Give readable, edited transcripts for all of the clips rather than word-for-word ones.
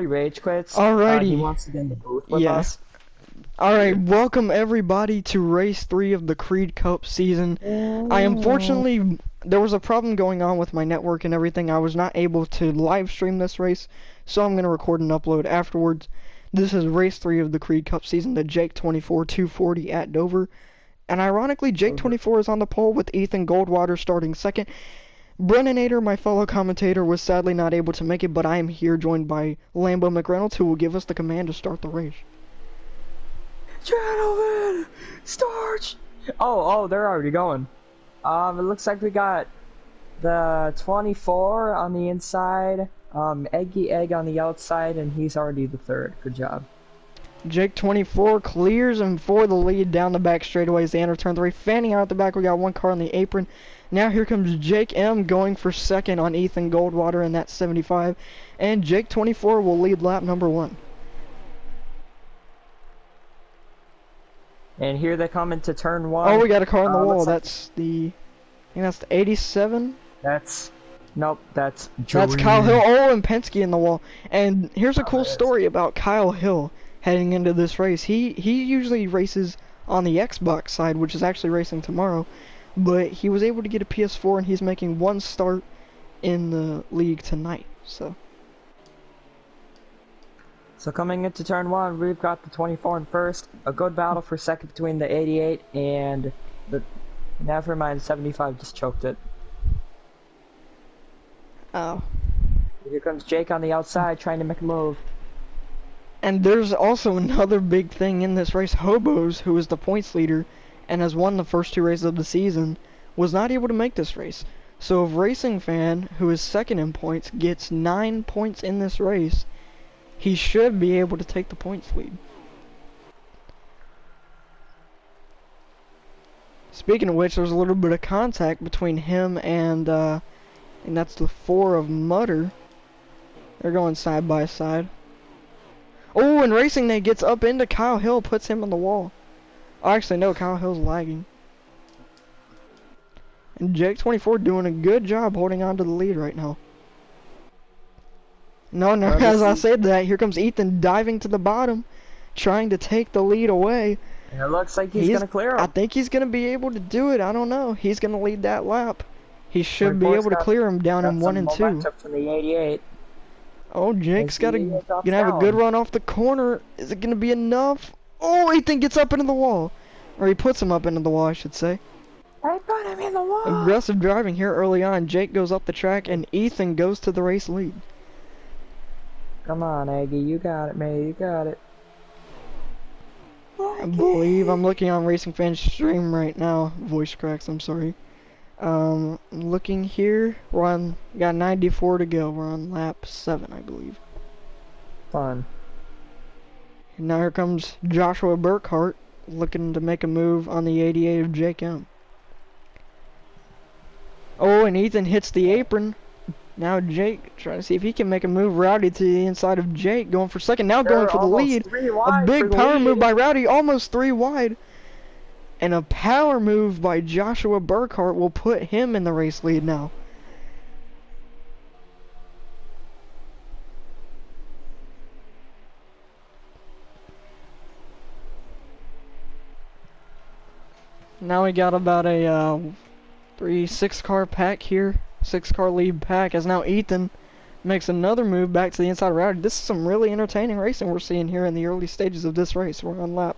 rage quits. He Alrighty. wants to get in the booth with Yeah. us. Alright, welcome everybody to race 3 of the Creed Cup season. Unfortunately, there was a problem going on with my network and everything. I was not able to live stream this race, so I'm going to record and upload afterwards. This is race 3 of the Creed Cup season, the Jake 24 240 at Dover. And ironically, Jake 24 is on the pole with Ethan Goldwater starting second. Brennanator, my fellow commentator, was sadly not able to make it, but I am here joined by Lambo McReynolds, who will give us the command to start the race. Gentlemen, start! Oh, they're already going. It looks like we got the 24 on the inside, Eggy Egg on the outside, and he's already the third. Good job. Jake 24 clears him for the lead down the back straightaway as they enter turn 3. Fanning out the back, we got one car on the apron. Now here comes Jake M going for second on Ethan Goldwater in that 75. And Jake 24 will lead lap number 1. And here they come into turn 1. Oh, we got a car on the wall. Like... That's the... I think that's the 87. Nope, that's Joey. That's Kyle Hill. Oh, and Penske in the wall. And here's a cool story about Kyle Hill heading into this race. He usually races on the Xbox side, which is actually racing tomorrow. But he was able to get a PS4, and he's making one start in the league tonight. So coming into turn 1, we've got the 24 in first. A good battle for second between the 88 and the... Never mind, 75 just choked it. Oh. Here comes Jake on the outside trying to make a move. And there's also another big thing in this race. Hobos, who is the points leader and has won the first 2 races of the season, was not able to make this race. So if Racing Fan, who is second in points, gets 9 points in this race, he should be able to take the points lead. Speaking of which, there's a little bit of contact between him and that's the 4 of Mutter. They're going side by side. Oh, and Racing Nate gets up into Kyle Hill, puts him on the wall. Oh, actually, no, Kyle Hill's lagging. And Jake 24 doing a good job holding on to the lead right now. No, as I said that, here comes Ethan diving to the bottom, trying to take the lead away. And it looks like he's going to clear him. I think he's going to be able to do it. I don't know. He's going to lead that lap. He should be able to clear him down in 1 and 2. From the 88. Oh, Jake's gonna have a good run off the corner. Is it gonna be enough? Oh, Ethan gets up into the wall. Or he puts him up into the wall, I should say. I put him in the wall. Aggressive driving here early on. Jake goes up the track and Ethan goes to the race lead. Come on, Aggie. You got it, mate. You got it. I believe I'm looking on Racing Fan's stream right now. Voice cracks, I'm sorry. Looking here, got 94 to go. We're on lap 7, I believe. Fun. And now here comes Joshua Burkhart looking to make a move on the 88 of Jake M. Oh, and Ethan hits the apron. Now Jake trying to see if he can make a move. Rowdy to the inside of Jake, going for second. Now going for the lead. A big power move by Rowdy, almost 3 wide. And a power move by Joshua Burkhart will put him in the race lead now. Now we got about a 6 car pack here. 6 car lead pack as now Ethan makes another move back to the inside of Rowdy. This is some really entertaining racing we're seeing here in the early stages of this race. We're on lap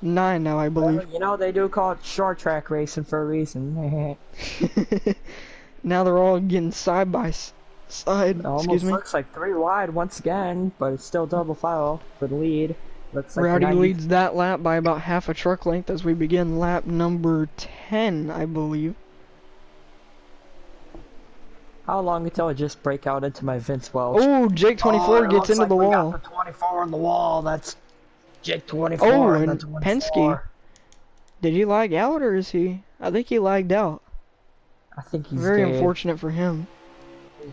9 now, I believe. Well, you know, they do call it short track racing for a reason. Now they're all getting side by side. It almost looks like 3 wide once again, but it's still double file for the lead. Looks like Rowdy leads that lap by about half a truck length as we begin lap number 10, I believe. How long until I just break out into my Vince Welch? Oh, Jake 24 gets into the wall. We got the 24 on the wall. That's Jake 24. Oh, and Penske. Did he lag out or is he? I think he lagged out. I think he's very dead. Unfortunate for him.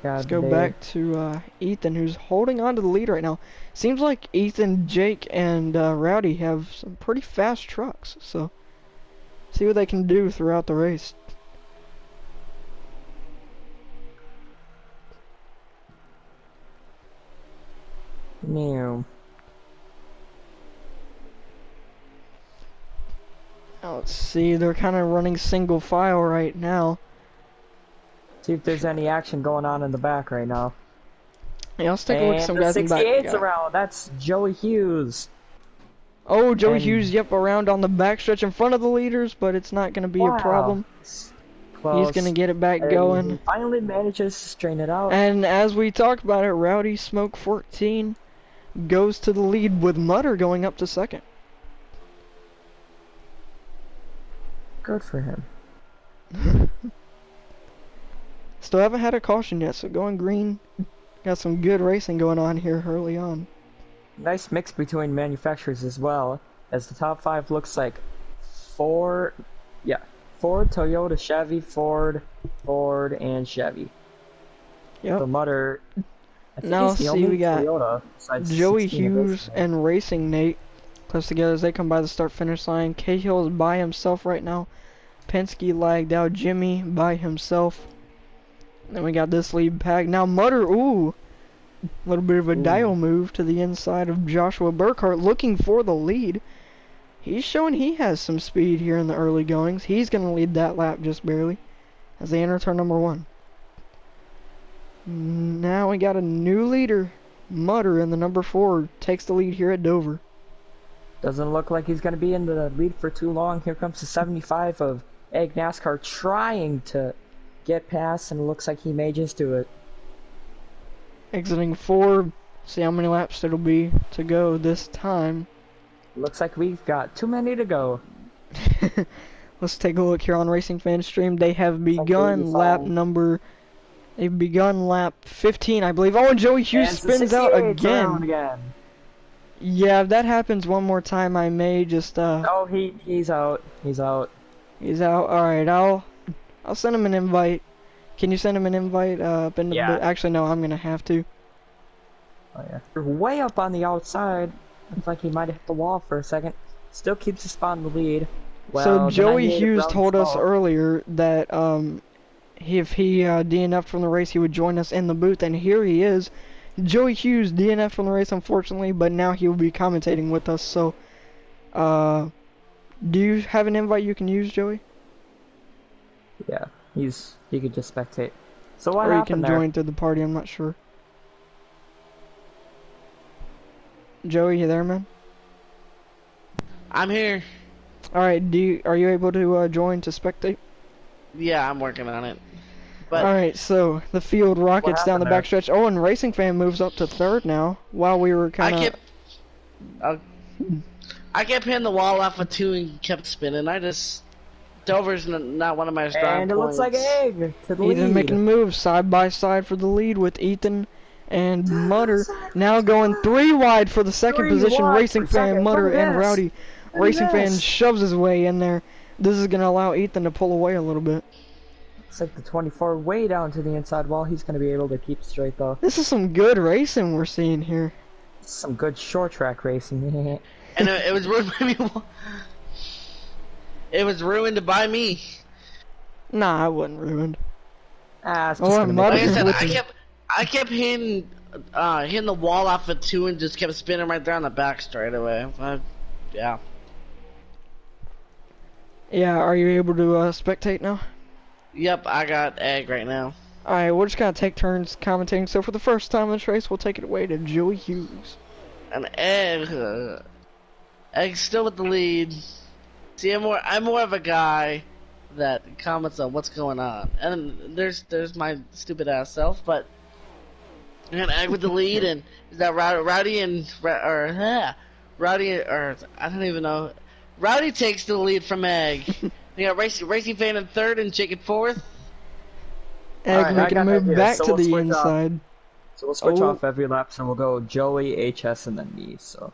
Let's go back to Ethan, who's holding on to the lead right now. Seems like Ethan, Jake, and Rowdy have some pretty fast trucks. So, see what they can do throughout the race. New. Now, let's see, they're kind of running single file right now. See if there's any action going on in the back right now. Yeah, let's take a look at And some the guys in the back. 68's around. That's Joey Hughes. Oh, Joey And- Hughes, yep, around on the backstretch in front of the leaders, but it's not going to be a problem. Close. He's going to get it back And going. he finally manages to straighten it out. And as we talked about it, Rowdy Smoke 14 goes to the lead with Mutter going up to second. Good for him. Still haven't had a caution yet, so going green. Got some good racing going on here early on. Nice mix between manufacturers as well, as the top 5 looks like Ford, Toyota, Chevy, Ford, and Chevy. Yep. The Mutter, I think Now he's the see, only we got Toyota besides Joey 16 of his. Hughes and Racing Nate close together as they come by the start-finish line. Cahill is by himself right now. Penske lagged out. Jimmy by himself. Then we got this lead pack. Now Mutter, ooh, a little bit of a dial move to the inside of Joshua Burkhart, looking for the lead. He's showing he has some speed here in the early goings. He's going to lead that lap just barely as they enter turn number 1. Now we got a new leader. Mutter in the number 4 takes the lead here at Dover. Doesn't look like he's going to be in the lead for too long. Here comes the 75 of Egg NASCAR trying to get past, and it looks like he may just do it. Exiting 4. See how many laps it'll be to go this time. Looks like we've got too many to go. Let's take a look here on Racing Fan Stream. They have begun lap number... They've begun lap 15, I believe. Oh, and Joey Hughes spins out again. Yeah, if that happens one more time, I may just, Oh, he's out. He's out. He's out. Alright, I'll send him an invite. Can you send him an invite, up in the... Yeah. Actually, no, I'm gonna have to. Oh, yeah. They're way up on the outside. Looks like he might have hit the wall for a second. Still keeps his spot in the lead. Well, So Joey 98 Hughes rounds told us slow. earlier that if he DNF'd from the race, he would join us in the booth, and here he is. Joey Hughes DNF'd from the race, unfortunately, but now he will be commentating with us. So, do you have an invite you can use, Joey? Yeah, he could just spectate. So what Or you happened can there? join through the party, I'm not sure. Joey, you there, man? I'm here. Alright, are you able to join to spectate? Yeah, I'm working on it. But Alright, so the field rockets down the happened there? backstretch. Oh, and Racing Fan moves up to 3rd now, while we were kind of... I kept hitting the wall off of 2 and kept spinning. Dover's not one of my strong And it points. looks like Egg to the Ethan lead. making moves side by side for the lead with Ethan and Mutter now going 3 wide for the second 3 position. wide Racing for Fan, second. Mutter, Look at and this. Rowdy. Look at Racing Fan this. shoves his way in there. This is going to allow Ethan to pull away a little bit. Looks like the 24 way down to the inside wall. He's going to be able to keep straight though. This is some good racing we're seeing here. Some good short track racing. And it was ruined by me. It was ruined by me. Nah, I wasn't ruined. It's just Oh, gonna Mutter Like I make said, with I kept hitting the wall off of 2 and just kept spinning right there on the back straight away. Yeah. Yeah, are you able to spectate now? Yep, I got Egg right now. Alright, we're just going to take turns commentating. So for the first time in this race, we'll take it away to Joey Hughes. And Egg's still with the lead. See, I'm more of a guy that comments on what's going on. And there's my stupid ass self, but I got Egg with the lead, and is that Rowdy I don't even know. Rowdy takes the lead from Egg. We got Racing Fan in 3rd and Jake in 4th. Egg Alright, I making a got move that here. back So to we'll the switch off. inside. So we'll switch Oh. off every lap, so we'll go Joey, HS, and then me. So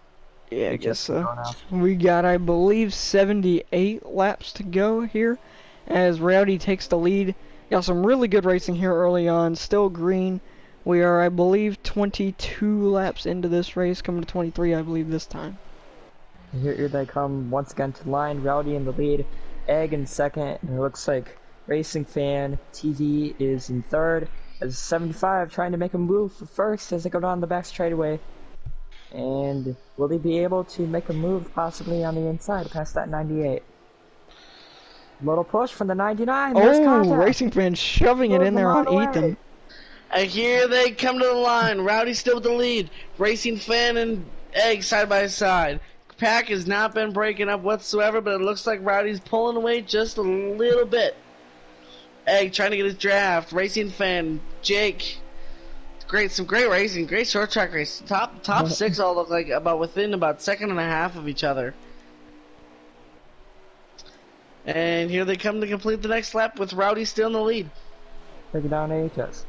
Yeah, I we guess just so. go now. We got, I believe, 78 laps to go here as Rowdy takes the lead. Got some really good racing here early on. Still green. We are, I believe, 22 laps into this race, coming to 23, I believe, this time. Here they come once again to the line. Rowdy in the lead, Egg in 2nd, and it looks like Racing Fan TV is in 3rd. As 75 trying to make a move for 1st as they go down the back straightaway. And will he be able to make a move possibly on the inside past that 98? Little push from the 99. There's Oh, contact. Racing Fan shoving it Moves in him there out on of the way. Ethan. And here they come to the line. Rowdy still with the lead. Racing Fan and Egg side by side. Pack has not been breaking up whatsoever, but it looks like Rowdy's pulling away just a little bit. Egg trying to get his draft. Racing Fan, Jake. Some great racing, great short track race. Top six all look like within about second and a half of each other. And here they come to complete the next lap with Rowdy still in the lead. Take it down AHS.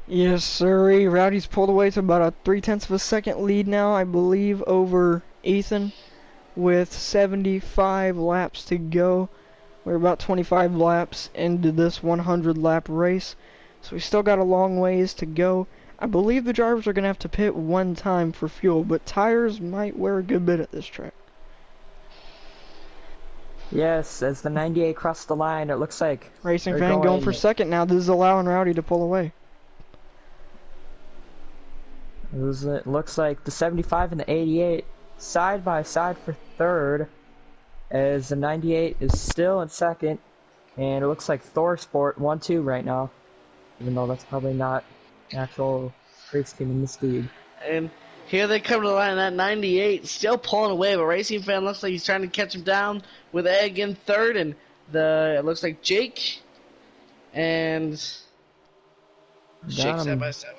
Yes, sirree. Rowdy's pulled away to about a 0.3 of a second lead now, I believe, over Ethan, with 75 laps to go. We're about 25 laps into this 100 lap race, so we still got a long ways to go. I believe the drivers are going to have to pit one time for fuel, but tires might wear a good bit at this track. Yes, as the 98 crossed the line, it looks like Racing they're Fan going for second now. This is allowing Rowdy to pull away. It looks like the 75 and the 88 side by side for third, as the 98 is still in second, and it looks like Thor Sport 1-2 right now, even though that's probably not an actual race team in the speed. And here they come to the line. That 98 still pulling away, but Racing Fan looks like he's trying to catch him down with Egg in third, and it looks like Jake and Jake side by side.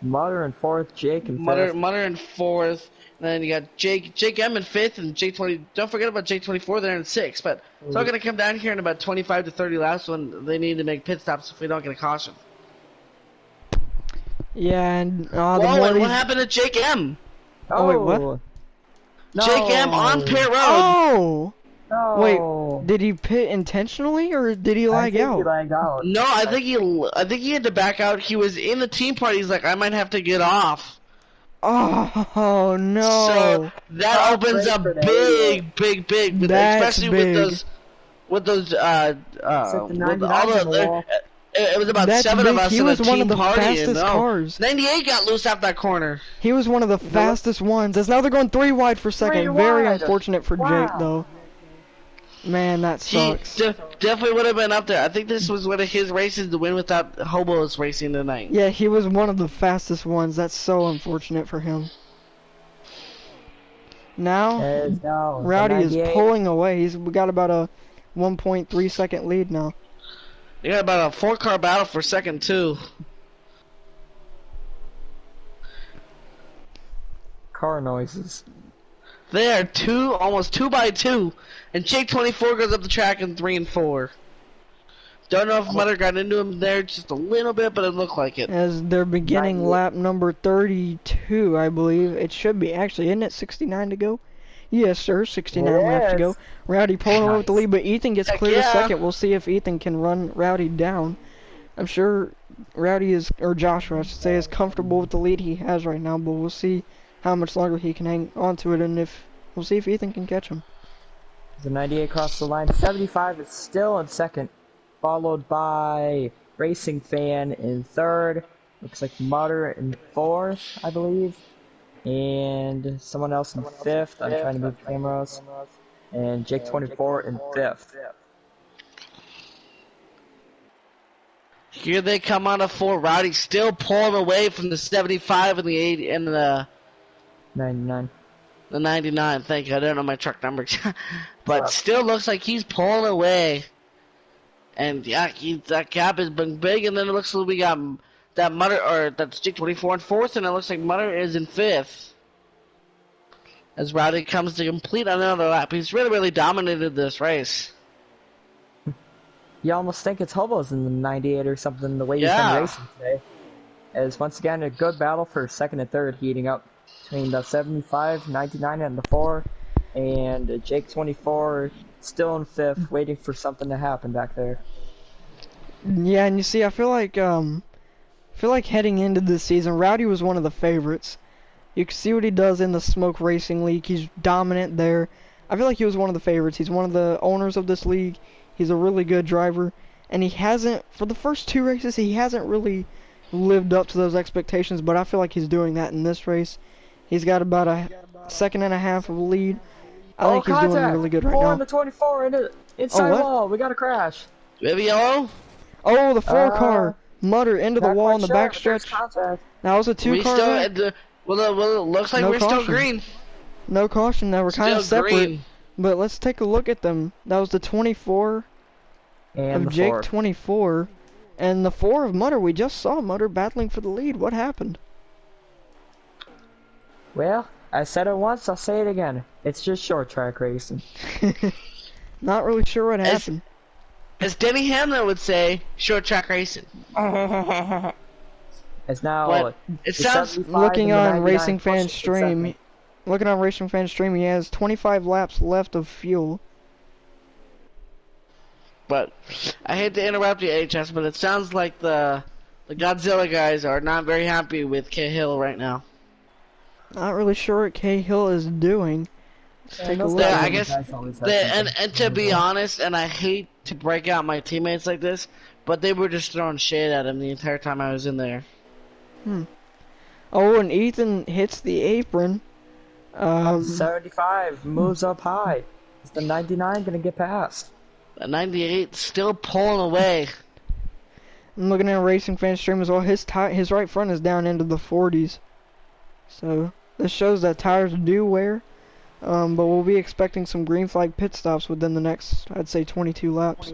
Mutter in fourth, Jake in Mutter fifth. in fourth. And then you got Jake M in fifth, and Jake 20. Don't forget about Jake 24 there in sixth. But it's all going to come down here in about 25 to 30 laps when they need to make pit stops if we don't get a caution. Yeah, and Whoa, and what happened to Jake M? Oh, wait, what? No. Jake M on pit road. Oh! No. Wait, did he pit intentionally or did he lag out? He lagged out. No, I think he had to back out. He was in the team party. He's like, I might have to get off. Oh no! So that opens up big, That's especially big. with those with all the. It was about That's 7 big. of us He in was a one team of the party. fastest cars. 98 got loose out that corner. He was one of the fastest ones. As now they're going 3 wide for second. Three Very wide. unfortunate for Wow. Jake though. Man, that He sucks. definitely would have been up there. I think this was one of his races to win without Hobos racing tonight. Yeah, he was one of the fastest ones. That's so unfortunate for him. Now, No, Rowdy is 98. pulling away. We got about a 1.3 second lead now. They got about a 4-car battle for second too. Car noises. They are almost 2 by 2, and Jake 24 goes up the track in 3 and 4. Don't know if Mutter got into him there just a little bit, but it looked like it. As they're beginning 98. lap number 32, I believe. It should be, actually. Isn't it 69 to go? Yes, sir. 69 laps to go. Yes. Rowdy pulling away with the lead, but Ethan gets Heck clear to yeah. second. We'll see if Ethan can run Rowdy down. I'm sure Rowdy is, or Joshua, I should say, is comfortable with the lead he has right now, but we'll see how much longer he can hang on to it, and we'll see if Ethan can catch him. The 98 crossed the line. 75 is still in second, followed by Racing Fan in third. Looks like Mutter in fourth, I believe. And someone else in fifth. I'm trying to move cameras. And Jake 24 in fifth. Here they come on a 4. Rowdy still pulling away from the 75 and the 80 and the 99. 99. Thank you. I don't know my truck numbers, but still looks like he's pulling away. And yeah, that gap has been big. And then it looks like we got that Mutter, or that's Jake 24 in fourth, and it looks like Mutter is in fifth. As Rowdy comes to complete another lap, he's really dominated this race. You almost think it's Hobos in the 98 or something, the way he's Yeah. been racing today. As once again, a good battle for second and third heating up between the 75, 99, and the 4. And Jake 24 still in fifth, waiting for something to happen back there. Yeah, and you see, I feel like heading into this season, Rowdy was one of the favorites. You can see what he does in the Smoke Racing League. He's dominant there. I feel like he was one of the favorites. He's one of the owners of this league. He's a really good driver. And he hasn't, for the first 2 races, he hasn't really lived up to those expectations. But I feel like he's doing that in this race. He's got about a second and a half of a lead. I Oh, think he's doing contact! really good right 4 now. on the 24 into inside what? wall. We got a crash. Maybe yellow? Oh, the 4-car. Mutter into the Not wall quite in the sure, back but there's stretch. contact. That was a We 2-car still wreck. at the, well, it looks like No we're still caution. green. No caution. Now we're kind Still of separate. green. But let's take a look at them. That was the 24 And of the Jake 4. 24. And the 4 of Mutter. We just saw Mutter battling for the lead. What happened? Well, I said it once, I'll say it again. It's just short track racing. Not really sure what happened. As Denny Hamlin would say, short track racing. It's now. But it the sounds 75 Looking and the on 99 Racing Fan pushing for Stream, second. looking on Racing Fan Stream, he has 25 laps left of fuel. But I hate to interrupt you, HS, but it sounds like the Godzilla guys are not very happy with Cahill right now. Not really sure what Cahill is doing. Let's take a those look. Yeah, guys I on the guess guys always have and something. to be honest, and I hate to break out my teammates like this, but they were just throwing shade at him the entire time I was in there. Oh, and Ethan hits the apron. 75 moves up high. Is the 99 gonna get past? The 98 still pulling away. I'm looking at Racing Fan Stream as well. His right front is down into the 40s. So this shows that tires do wear. But we'll be expecting some green flag pit stops within the next, I'd say, 22 laps.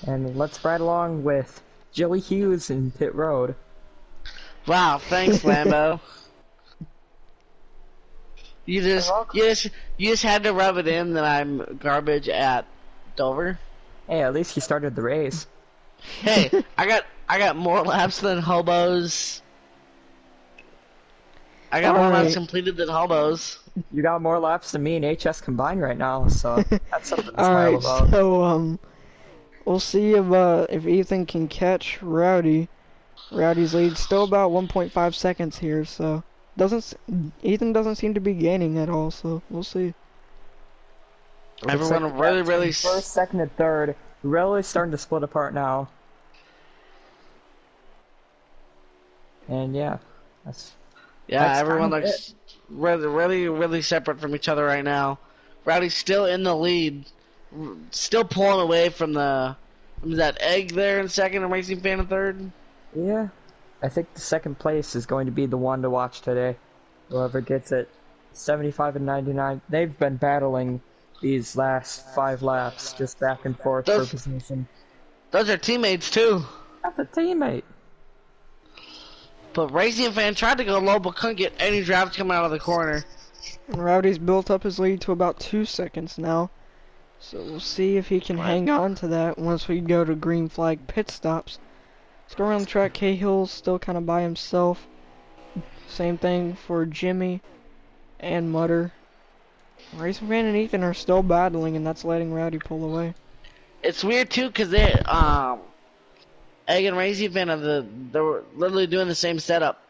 And let's ride along with Joey Hughes in pit road. Wow, thanks, Lambo. You just had to rub it in that I'm garbage at Dover. Hey, at least he started the race. Hey, I got more laps than hobos. I got more laps completed than hobos. You got more laps than me and HS combined right now, so that's something to smile Alright, about. so we'll see if Ethan can catch Rowdy. Rowdy's lead still about 1.5 seconds here, so Ethan doesn't seem to be gaining at all, so we'll see. Everyone Looks really first, second, and third really starting to split apart now. And yeah, that's everyone kind of looks really separate from each other right now. Rowdy's still in the lead, still pulling away from that egg there in second and Racing Fan in third. Yeah, I think the second place is going to be the one to watch today. Whoever gets it, 75 and 99. They've been battling these last 5 laps, just back and forth for position. Those are teammates too. That's a teammate. But Racing Fan tried to go low, but couldn't get any drafts coming out of the corner. And Rowdy's built up his lead to about 2 seconds now. So we'll see if he can hang on to that once we go to green flag pit stops. Let's go around the track. Cahill's still kind of by himself. Same thing for Jimmy and Mutter. Racing Fan and Ethan are still battling, and that's letting Rowdy pull away. It's weird too, cause Egg and Racing Fan they were literally doing the same setup.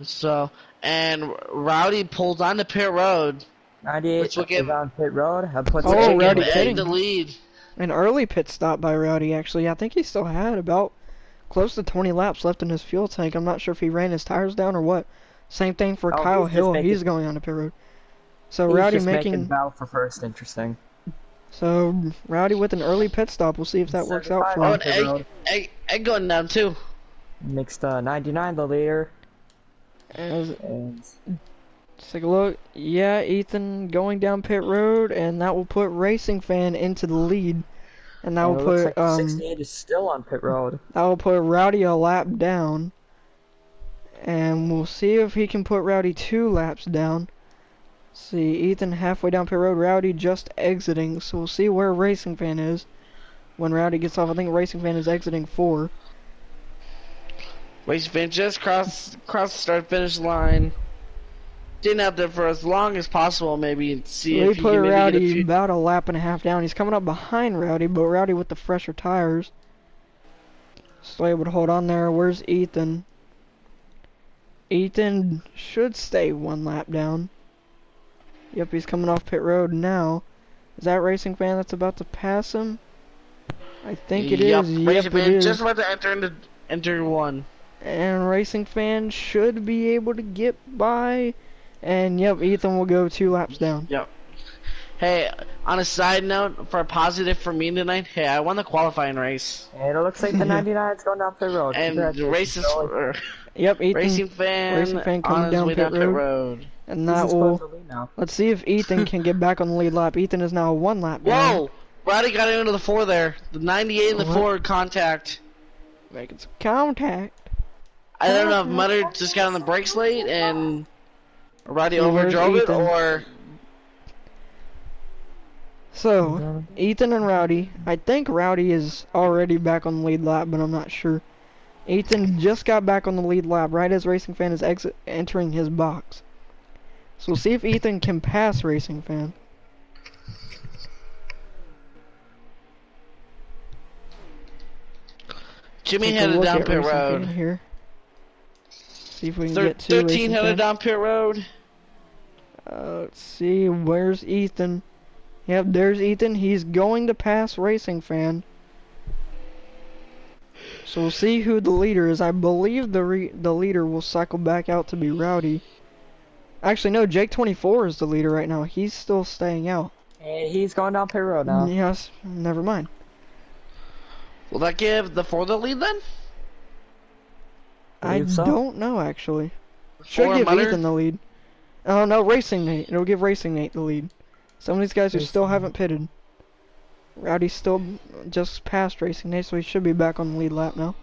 So, and Rowdy pulled onto pit road. 98 is on pit road. Rowdy Egg the lead. An early pit stop by Rowdy, actually. I think he still had about close to 20 laps left in his fuel tank. I'm not sure if he ran his tires down or what. Same thing for Kyle Hill. He's going on to pit road. So Rowdy making battle for first. Interesting. So Rowdy with an early pit stop. We'll see if that works out for him. Oh, Egg going down too. Makes the 99 the leader. Let's take a look. Yeah, Ethan going down pit road, and that will put Racing Fan into the lead. And that will put 68 is still on pit road. That will put Rowdy a lap down. And we'll see if he can put Rowdy 2 laps down. See, Ethan halfway down pit road, Rowdy just exiting. So we'll see where Racing Fan is when Rowdy gets off. I think Racing Fan is exiting 4. Racing Fan just crossed the start finish line. Staying out there for as long as possible, maybe, and see if he can maybe Rowdy get a few... about a lap and a half down. He's coming up behind Rowdy, but Rowdy with the fresher tires. Still able to hold on there. Where's Ethan? Ethan should stay 1 lap down. Yep, he's coming off pit road now. Is that Racing Fan that's about to pass him? I think it is. Yep, Racing it Fan is. just about to enter 1. And Racing Fan should be able to get by. And yep, Ethan will go 2 laps down. Yep. Hey, on a side note, for a positive for me tonight, hey, I won the qualifying race. And it looks like the 99's going down pit road. And the race is Yep, Ethan. Racing Fan coming on his down way pit down pit road. And that will. Let's see if Ethan can get back on the lead lap. Ethan is now 1 lap down. Whoa! Roddy got into the 4 there. The 98 and the 4 contact. Making some contact. I don't know if Mutter just got on the brakes late and Roddy See, where's overdrove it, Ethan? or... So, Ethan and Rowdy. I think Rowdy is already back on the lead lap, but I'm not sure. Ethan just got back on the lead lap right as Racing Fan is entering his box. So we'll see if Ethan can pass Racing Fan. Jimmy Take a headed look down at pit Racing road. Fan here. See if we can get to 13 Racing headed Fan. down pit road. Let's see, where's Ethan? Yep, there's Ethan. He's going to pass Racing Fan. So we'll see who the leader is. I believe the leader will cycle back out to be Rowdy. Actually, no, Jake24 is the leader right now. He's still staying out. And he's going down pit road now. Yes, never mind. Will that give the 4 the lead then? I Believe so. don't know, actually. Should Or give Mutter? Ethan the lead. Oh, no, Racing Nate. It'll give Racing Nate the lead. Some of these guys who still haven't pitted. Rowdy's still just past Racing Nate, so he should be back on the lead lap now.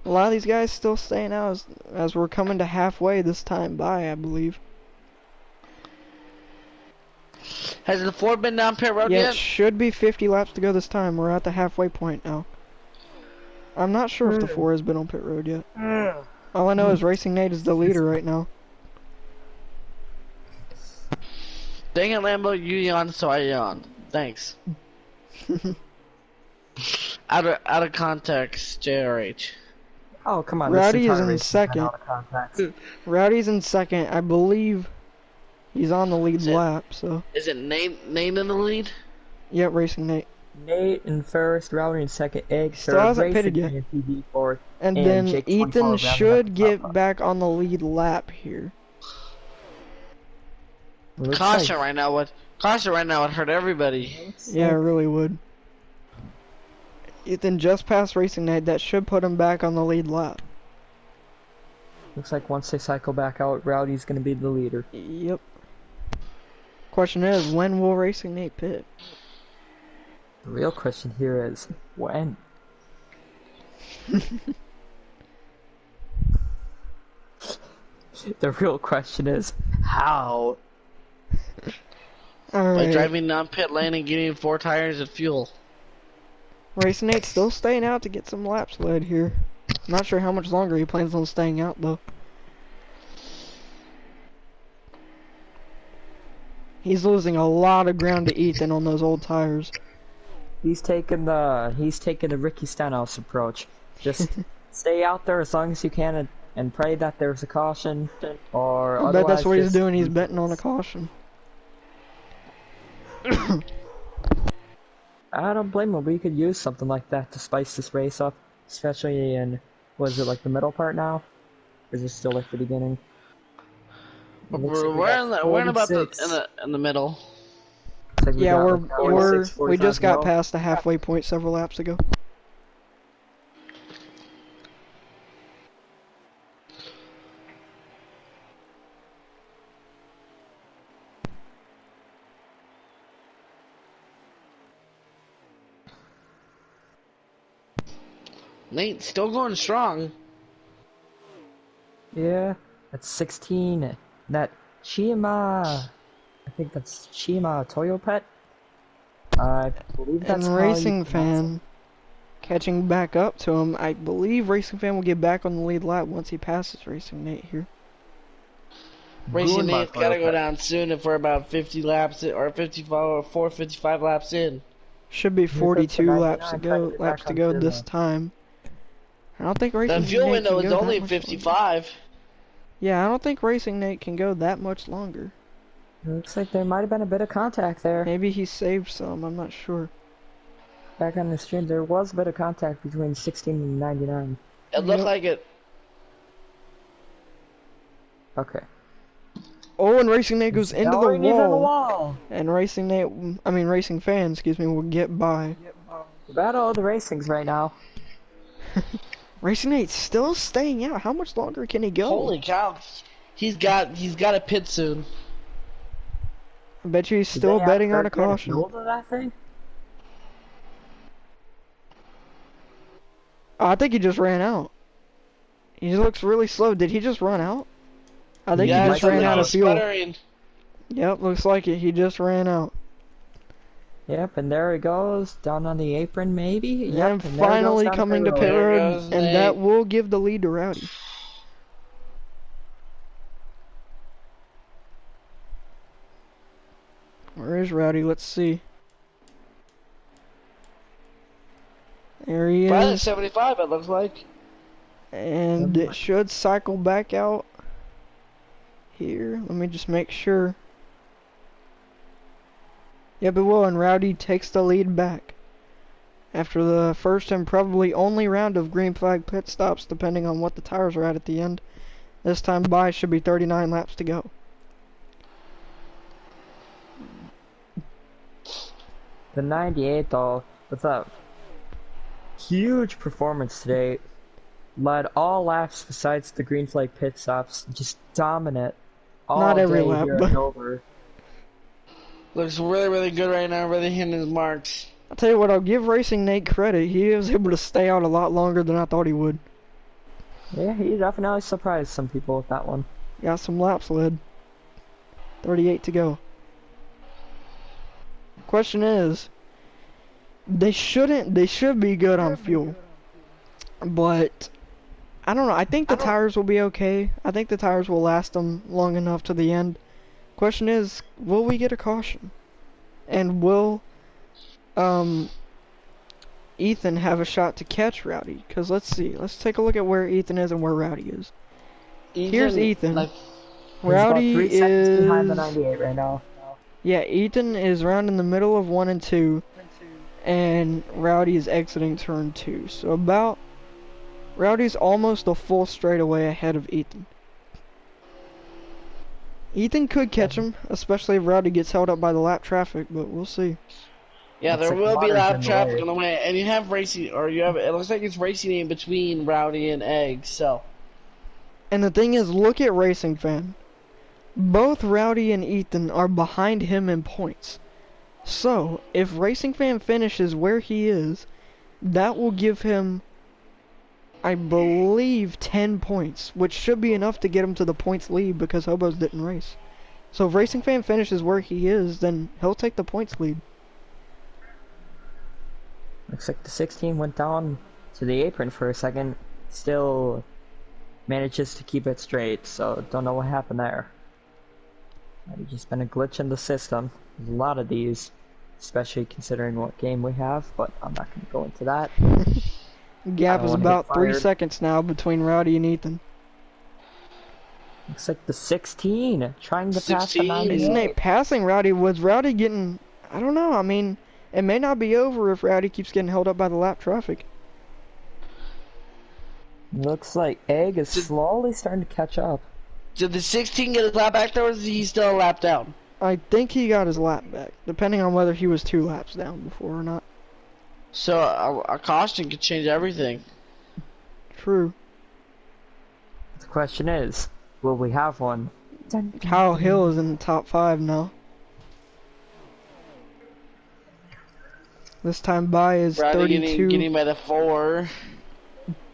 A lot of these guys still staying out as we're coming to halfway this time by, I believe. Has the 4 been down pit road Yeah, yet? it should be 50 laps to go this time. We're at the halfway point now. I'm not sure if the 4 has been on pit road yet. All I know is Racing Nate is the leader right now. Dang it, Lambo, you yawn, so I yawn. Thanks. out of context, JRH. Oh, come on. Rowdy this is in race second. out of context. Rowdy's in second. I believe he's on the lead Is it- lap, so. Is it Nate in the lead? Yep, Racing Nate. Nate in first, Rowdy in second, Egg Still third, hasn't Racing pitted yet. Fan TV fourth. And And then Jake 24 Ethan rounding should up the get top. back on the lead lap here. Looks Caution like- right now would hurt everybody. Yeah, it really would. Ethan just passed Racing Nate. That should put him back on the lead lap. Looks like once they cycle back out, Rowdy's gonna be the leader. Yep. Question is, when will Racing Nate pit? The real question here is, when? The real question is, how? By Alright. driving down pit lane and getting 4 tires of fuel. Racing Nate's still staying out to get some laps led here. Not sure how much longer he plans on staying out though. He's losing a lot of ground to Ethan on those old tires. He's taking the Ricky Stenhouse approach. Just stay out there as long as you can and pray that there's a caution, or I bet that's otherwise what he's just- doing. He's betting on a caution. I don't blame him. We could use something like that to spice this race up, especially in, was it like the middle part now? Or is it still like the beginning? It looks like we got We're in about 46. in the middle. Looks like we Yeah, got, like, 46, we just 45 got to go. past the halfway point several laps ago. Nate still going strong. Yeah, that's 16. That Chima, I think that's Chima Toyopet. I believe that's And how Racing you pronounce Fan catching back up to him. I believe Racing Fan will get back on the lead lap once he passes Racing Nate here. it. Racing Ruined by Nate's gotta go Toyopet. down soon if we're about 50 laps in, or 55 laps in. Should be Here comes the 42 laps 99 to trying go. to get Laps back to on go pit this lane. time. I don't think Racing The fuel Nate window can is go that only much longer. 55. Yeah, I don't think Racing Nate can go that much longer. Looks like there might have been a bit of contact there. Maybe he saved some. I'm not sure. Back on the stream, there was a bit of contact between 16 and 99. It looked Yep. like it. Okay. Oh, and Racing Nate goes into the Going into the wall. wall. And Racing Fan, excuse me, will get by. The battle of the racings right now. Racing Nate's still staying out. How much longer can he go? Holy cow! He's got a pit soon. I bet you he's Did still they betting have on a Kurt get caution. hold of that thing? Oh, I think he just ran out. He looks really slow. Did he just run out? I think Yeah, he it just sounds ran like out of he's fuel. sputtering. Yep, looks like it. He just ran out. Yep, and there he goes, down on the apron maybe? Yep, And there he finally goes down coming the to road. pit There road, goes and Nate. that will give the lead to Rowdy. Where is Rowdy? Let's see. There he Right at is. 75, it looks like. And it should cycle back out here. Let me just make sure. Yep, it will, and Rowdy takes the lead back. After the first and probably only round of green flag pit stops, depending on what the tires are at the end. This time by should be 39 laps to go. The 98 though, with a huge performance today, led all laps besides the green flag pit stops, just dominant all Not every day lap, here but in Dover. Looks really, really good right now. Really hitting his marks. I'll tell you what, I'll give Racing Nate credit. He was able to stay out a lot longer than I thought he would. Yeah, he definitely surprised some people with that one. Got some laps led. 38 to go. Question is, they should be good on fuel. But, I don't know, I think the tires will be okay. I think the tires will last them long enough to the end. Question is, will we get a caution? And will, Ethan have a shot to catch Rowdy? Because let's see, let's take a look at where Ethan is and where Rowdy is. Here's Ethan. Like, Rowdy He's about 3 seconds behind the is... 98 right now. Yeah, Ethan is around in the middle of 1 and 2, and Rowdy is exiting turn 2. So about... Rowdy's almost a full straightaway ahead of Ethan. Ethan could catch him, especially if Rowdy gets held up by the lap traffic, but we'll see. yeah, Looks there like will be water's lap in the traffic way. on the way, and you have racing, or you have. It looks like it's racing in between Rowdy and Egg. So And the thing is, look at Racing Fan. Both Rowdy and Ethan are behind him in points. So, if Racing Fan finishes where he is, that will give him, I believe, 10 points, which should be enough to get him to the points lead because Hobos didn't race. So if Racing Fan finishes where he is, then he'll take the points lead. Looks like the 16 went down to the apron for a second, still manages to keep it straight, so don't know what happened there. Might have just been a glitch in the system. There's a lot of these, especially considering what game we have, but I'm not going to go into that. Gap don't is wanna about get 3 fired. seconds now between Rowdy and Ethan. Looks like the 16 trying to pass the 16. 98. Isn't it passing Rowdy? Was Rowdy getting... I don't know, I mean, it may not be over if Rowdy keeps getting held up by the lap traffic. Looks like Egg is slowly starting to catch up. did the 16 get his lap back there, or is he still a lap down? I think he got his lap back, depending on whether he was 2 laps down before or not. So a caution could change everything. True. The question is, will we have one? Kyle Hill is in the top 5 now. This time by is Rowdy 32. getting by the 4.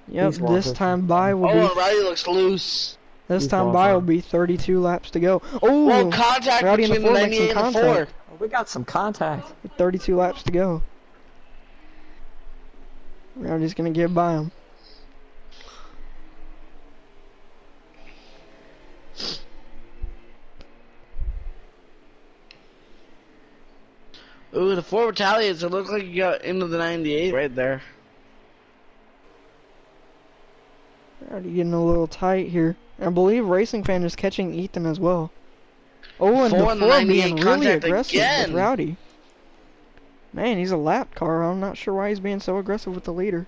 Yep, He's this walking. time by will Oh, be... and Rowdy looks loose. This He's time by will walking. be 32 laps to go. Oh! Well, contact Rowdy in the between the 4 makes some 98 and the 4. contact. Oh, we got some contact. 32 laps to go. Rowdy's gonna get by him. Ooh, the 4 battalions, it looked like you got into the 98 right there. Rowdy getting a little tight here. I believe Racing Fan is catching Ethan as well. Oh, and 4 the and the 4 98 being really contact aggressive again. with Rowdy. Man, he's a lap car. I'm not sure why he's being so aggressive with the leader.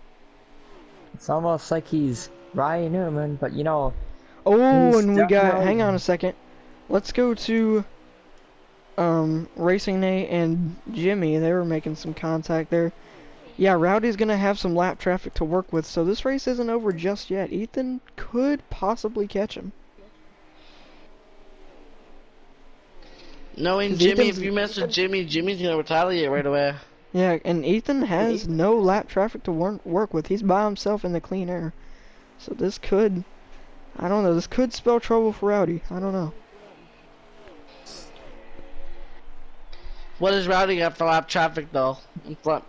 It's almost like he's Ryan Newman, but you know, Oh, He's and we got, definitely. hang on a second. Let's go to, Racing Nate and Jimmy. They were making some contact there. Yeah, Rowdy's gonna have some lap traffic to work with, so this race isn't over just yet. Ethan could possibly catch him. Knowing 'Cause Jimmy, Ethan's, if you mess with Jimmy, Jimmy's gonna retaliate right away. yeah, and Ethan has no lap traffic to work with. He's by himself in the clean air. So this could, I don't know, this could spell trouble for Rowdy. I don't know. What does Rowdy got for lap traffic though? In front.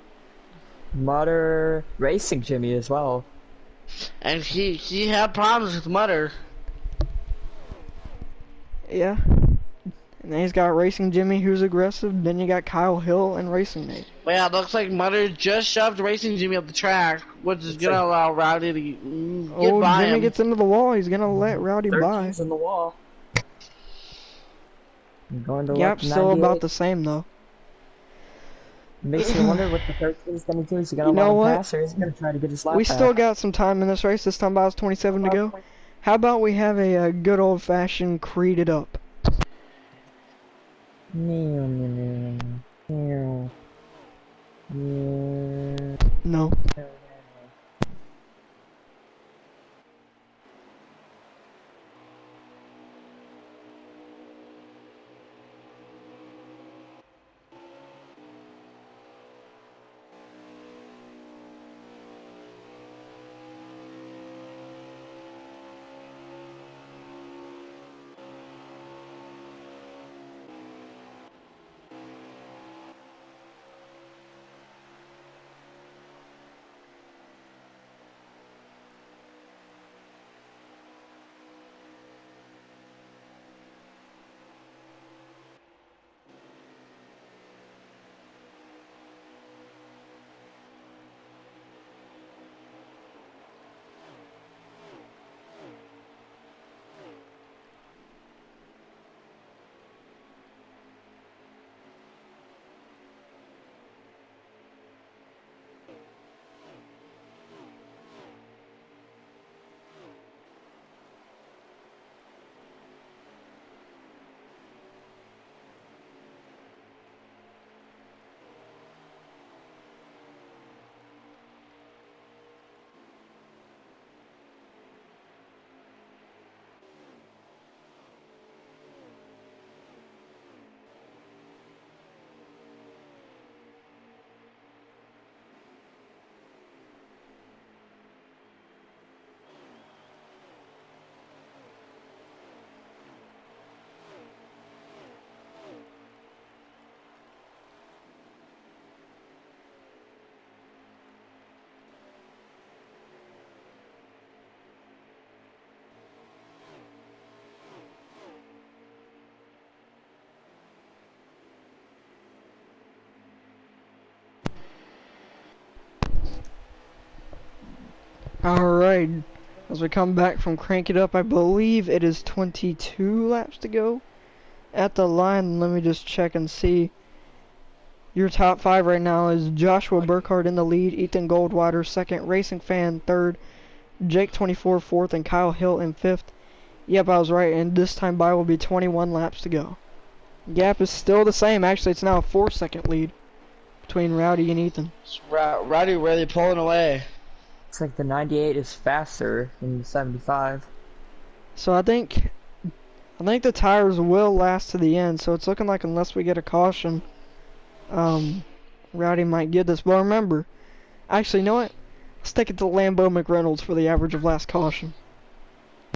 Mutter racing Jimmy as well. And he had problems with Mutter. Yeah. And then he's got Racing Jimmy, who's aggressive. Then you got Kyle Hill and Racing Nate. But yeah, it looks like Mutter just shoved Racing Jimmy up the track, which is gonna allow Rowdy to get by Jimmy him. gets into the wall. He's gonna let Rowdy by. 13's in the wall. I'm going to Yep, lap still 98. about the same though. Makes you wonder what the 13's gonna do. Is he gonna You let know him what? pass, or is he gonna try to get his lap We back? still got some time in this race. This time about 27 to go. How about we have a good old-fashioned creed it up? Meow, meow, meow, meow. No. Alright, as we come back from Crank It Up, I believe it is 22 laps to go at the line. Let me just check and see. Your top 5 right now is Joshua Burkhardt in the lead, Ethan Goldwater second, Racing Fan third, Jake 24 fourth, and Kyle Hill in fifth. Yep, I was right, and this time by will be 21 laps to go. Gap is still the same. Actually, it's now a 4-second lead between Rowdy and Ethan. Rowdy really pulling away. Looks like the 98 is faster than the 75. So I think the tires will last to the end. So it's looking like unless we get a caution, Rowdy might get this. But remember, actually, you know what? Let's take it to Lambeau McReynolds for the average of last caution.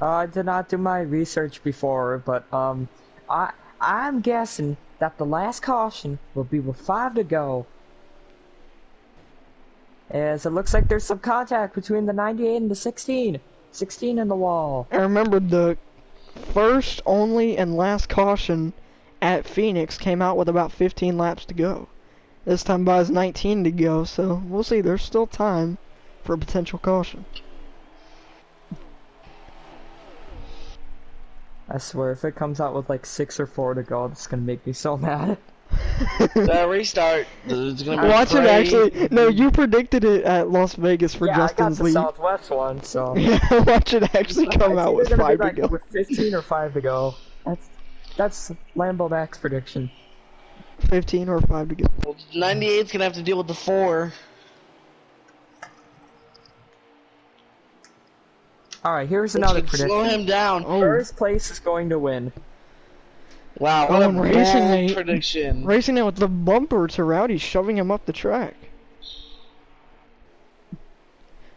I did not do my research before, but I'm guessing that the last caution will be with 5 to go. As it looks like there's some contact between the 98 and the 16. 16 in the wall. And remember, the first, only, and last caution at Phoenix came out with about 15 laps to go. This time by is 19 to go, so we'll see. There's still time for a potential caution. I swear, if it comes out with like 6 or 4 to go, it's gonna make me so mad. Restart. It's gonna be Watch it actually. crazy. No, you predicted it at Las Vegas for Yeah, I got Justin's the lead. Southwest one, so. Yeah, watch it actually come It's out either with gonna be 5 to like go. with 15 or 5 to go. That's Lambo Max prediction. 15 or 5 to go. Well, 98's gonna have to deal with the 4. Alright, here's Which another could prediction. slow him down. Oh, First place is going to win. Wow, what a Going racing, bold Nate. prediction. Racing it with the bumper to Rowdy, shoving him up the track.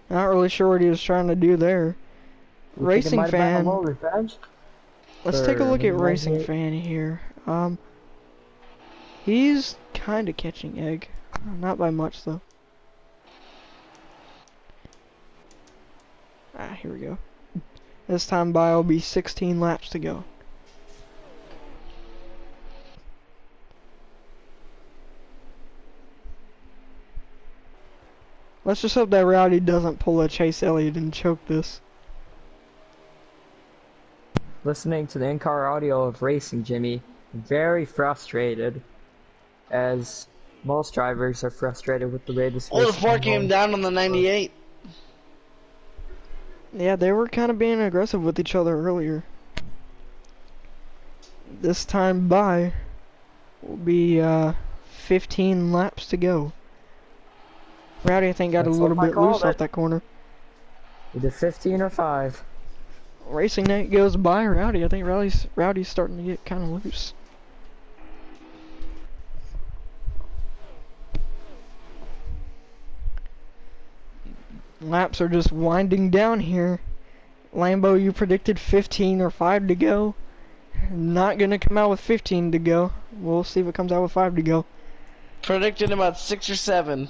Not really sure what he was trying to do there. You think it Racing might have been a fan. little revenge? Let's take a look at Or Racing maybe- Fan here. He's kind of catching egg. Not by much, though. Ah, here we go. This time by will be 16 laps to go. Let's just hope that Rowdy doesn't pull a Chase Elliott and choke this. Listening to the in-car audio of Racing Jimmy, very frustrated, as most drivers are frustrated with the way this Oh, the race is 4 going. came down on the 98. Yeah, they were kind of being aggressive with each other earlier. This time by will be 15 laps to go. Rowdy, I think, got That's a little what I bit called loose it. off that corner. Either 15 or 5. Racing Nate goes by Rowdy. I think Rowdy's starting to get kind of loose. Laps are just winding down here. Lambo, you predicted 15 or 5 to go. Not gonna come out with 15 to go. We'll see if it comes out with 5 to go. Predicted about 6 or 7.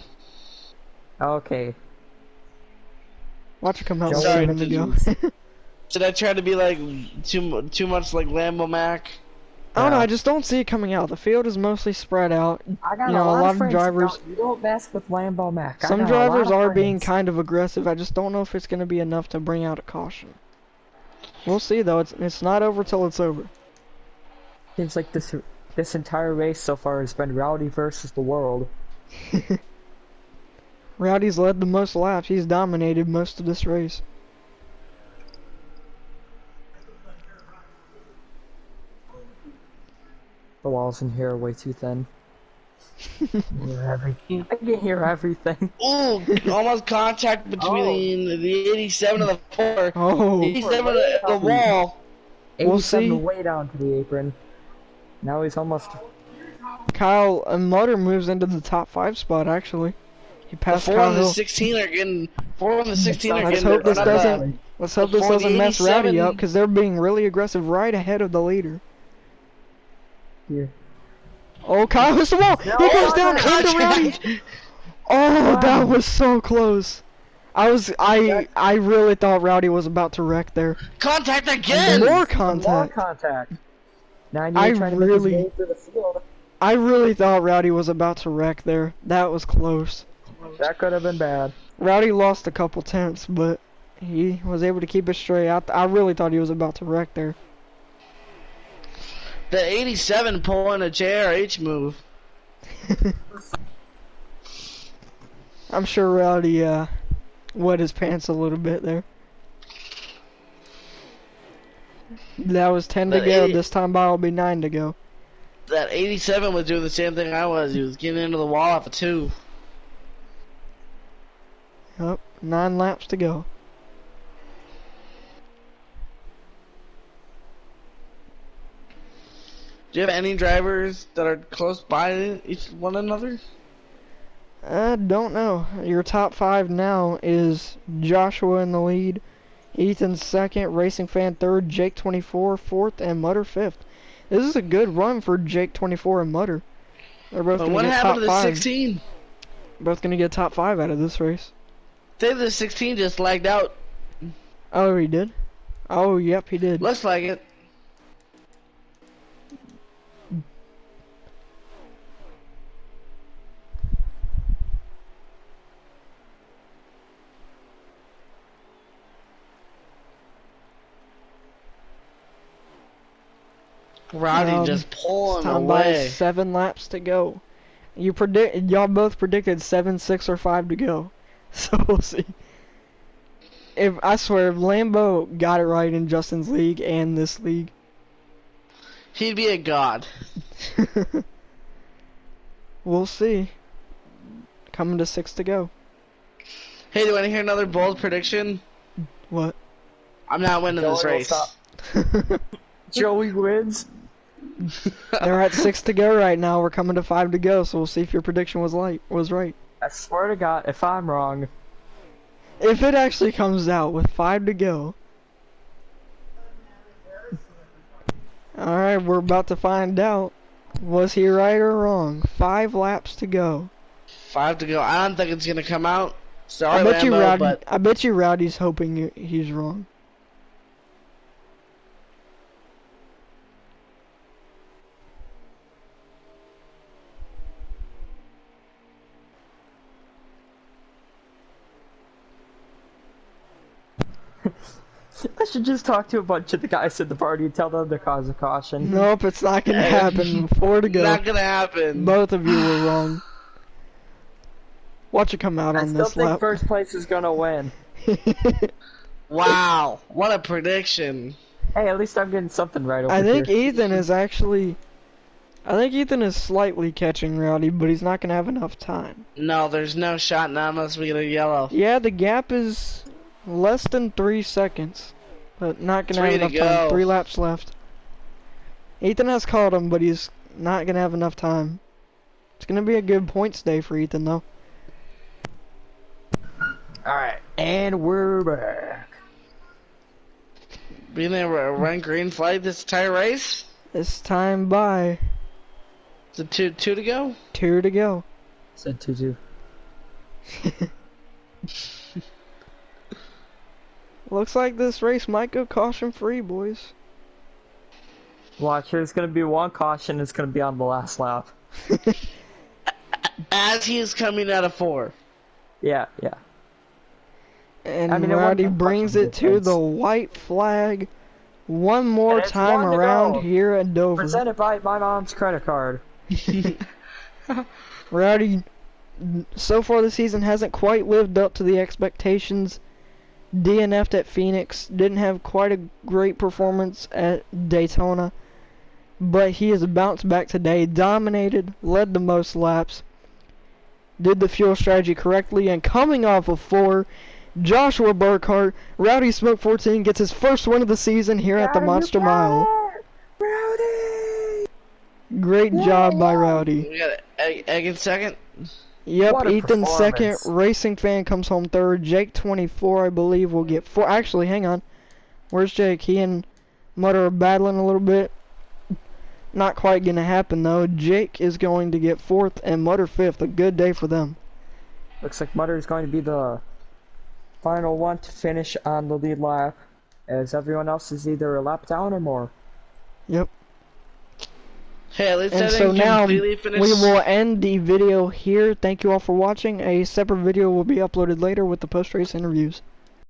Okay. Watch it come out with Sorry, 7 to go. Did I try to be like too much like Lambo Mac? I don't know, Yeah. I just don't see it coming out. The field is mostly spread out. I got You know, a lot of friends drivers- You don't mess with Lambo Mac. Some I got a lot drivers of are being friends. kind of aggressive. I just don't know if it's going to be enough to bring out a caution. We'll see though. It's not over till it's over. Seems like this entire race so far has been Rowdy versus the world. Rowdy's led the most laps. He's dominated most of this race. The walls in here are way too thin. I can hear everything. Ooh, almost contact between the 87 and the 4. Oh, The 87 and the wall. We'll 87 see. way down to the apron. Now he's almost. Kyle Mutter moves into the top 5 spot actually. He The passed 4 Kyle and the Hill. 16 are getting. 4 and the 16 are Let's getting. hope this not doesn't. Let's hope this Before the doesn't mess 87 Rowdy up because they're being really aggressive right ahead of the leader. Here. Oh, Kyle hits the wall. He goes down into Rowdy. Oh, that was so close. I really thought Rowdy was about to wreck there. Contact again. More More contact. contact. Now I you're trying to make really- his way through the field. I really thought Rowdy was about to wreck there. That was close. That could have been bad. Rowdy lost a couple tenths, but he was able to keep it straight. I really thought he was about to wreck there. The 87 pulling a JRH move. I'm sure Rowdy wet his pants a little bit there. That was 10 to But go. 80 This time by will be 9 to go. That 87 was doing the same thing I was. He was getting into the wall off of 2. Yep, 9 laps to go. Do you have any drivers that are close by each one another? I don't know. Your top 5 now is Joshua in the lead, Ethan second, Racing Fan third, Jake 24 fourth, and Mutter fifth. This is a good run for Jake 24 and Mutter. They're both But going what to get top happened to the 5. 16? Both going to get top 5 out of this race. Say the 16 just lagged out. Oh, he did? Oh, yep, he did. Looks like it. Roddy just pulling time by away. 7 laps to go. Y'all both predicted 7, 6, or 5 to go. So we'll see. I swear, if Lambo got it right in Justin's league and this league, He'd be a god. we'll see. Coming to 6 to go. Hey, do you want to hear another bold prediction? What? I'm not winning this race. Joey wins. They're at 6 to go right now. We're coming to 5 to go, so we'll see if your prediction was right. I swear to God, if I'm wrong. If it actually comes out with 5 to go. Alright, we're about to find out. Was he right or wrong? 5 laps to go. 5 to go. I don't think it's gonna come out. Sorry, I bet Lambo, you Rowdy's hoping he's wrong. I should just talk to a bunch of the guys at the party and tell them to cause a caution. Nope, it's not gonna happen. 4 to go. Not gonna happen. Both of you were wrong. Watch it come out I on still this think lap. first place is gonna win. Wow, what a prediction. Hey, at least I'm getting something right over I think here. Ethan is slightly catching Rowdy, but he's not gonna have enough time. No, there's no shot now unless we get a yellow. Yeah, the gap is less than 3 seconds, but not gonna have 3 to enough time. go. 3 laps left. Ethan has caught him, but he's not gonna have enough time. It's gonna be a good points day for Ethan, though. Alright, and we're back. Being able to run green flag this entire race? It's time by Is it two to go? 2 to go. Said 2-2. Looks like this race might go caution free, boys. Watch, there's gonna be one caution, it's gonna be on the last lap. As he is coming out of 4. Yeah. And I mean, it Rowdy wasn't brings much of a it to difference. the white flag one more And it's time 1 to around go. here at Dover. Presented by my mom's credit card. Rowdy, so far this season, hasn't quite lived up to the expectations. DNF'd at Phoenix, didn't have quite a great performance at Daytona, but he has bounced back today, dominated, led the most laps, did the fuel strategy correctly, and coming off of 4, Joshua Burkhart, Rowdy Smoke 14 gets his first win of the season here at the Monster Mile. Rowdy! Great job by Rowdy. We got Egg in second. Yep, What a Ethan second, performance. Racing Fan comes home third, Jake 24 I believe will get 4. Actually, hang on. Where's Jake? He and Mutter are battling a little bit. Not quite gonna happen though. Jake is going to get 4th and Mutter 5th. A good day for them. Looks like Mutter is going to be the final one to finish on the lead lap, as everyone else is either a lap down or more. Yep. Hey, at least And I so didn't now completely finish. we will end the video here. Thank you all for watching. A separate video will be uploaded later with the post-race interviews.